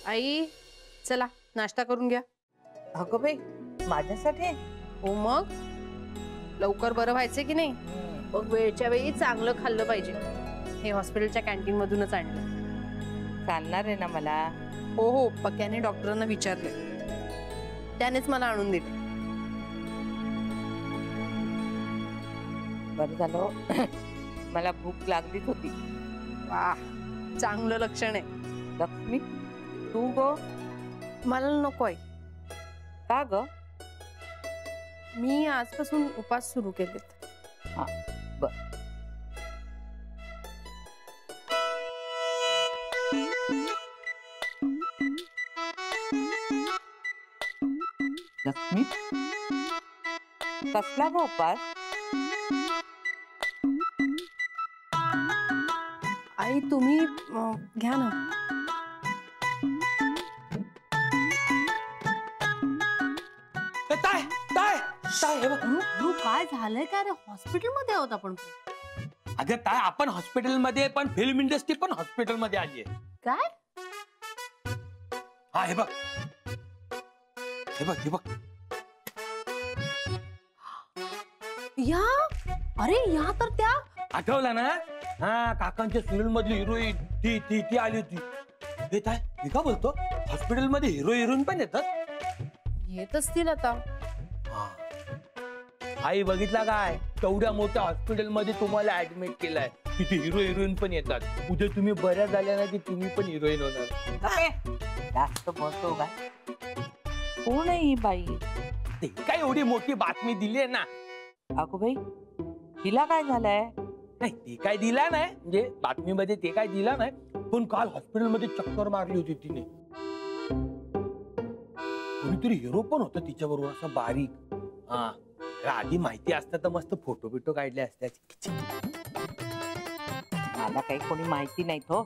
आई चला नाश्ता करून घ्या। अगं बाई माझ्यासाठी? हो मग लवकर बरं व्हायचं की नाही, मग वेळच्या वेळी चांगलं खाल्लं पाहिजे। हे हॉस्पिटलच्या कॅन्टीन मधूनच आणलं। चालणार आहे ना मला? हो हो पक्याने डॉक्टरांना विचारले, त्यानेच मला आणून दिले। बरं झालं मला भूक लागलीच होती। वाह चांगलं लक्षण आहे। लक्ष्मी तू ग? मला नको आई, का ग? मी आजपासून उपास सुरू केलेत। हा बर। लक्ष्मी कसला ग उपास? आई तुम्ही घ्या ना। ताय ताय ताय हे बघ. काय झालंय काय रे? हॉस्पिटल मध्ये आहोत आपण। अगं ताय आपण हॉस्पिटल मध्ये पण फिल्म इंडस्ट्री पण हॉस्पिटल मध्ये आली आहे। काय? हा हे बघ हे बघ हे बघ। या अरे या तर त्या आठवलं ना? हा काकांच्या सिरियल मधली हिरोईन ती ती ती आली होती। हे ताय मी का बोलतो हॉस्पिटल मध्ये हिरो हिरोईन पण येतात? येत असतील आता। आई बघितला काय तेवढ्या मोठ्या हॉस्पिटल मध्ये तुम्हाला ऍडमिट केलाय, तिथे हिरो हिरोईन पण येतात। उद्या तुम्ही बऱ्या झाल्या ना की तुम्ही पण हिरोईन होणार। जास्त बोलतो का? कोण आहे ही बाई? ते काय एवढी मोठी बातमी दिली आहे ना। अगो बाई हिला काय झालंय? नाही ते काय दिला नाही, म्हणजे बातमीमध्ये ते काय दिला नाही, पण काल हॉस्पिटल मध्ये चक्कर मारली होती तिने। कोणीतरी हिरो पण होता तिच्या बरोबर असा बारीक। हा आधी माहिती असतं तर मस्त फोटो बिटो काढले असते। मला काही कोणी माहिती नाही तो।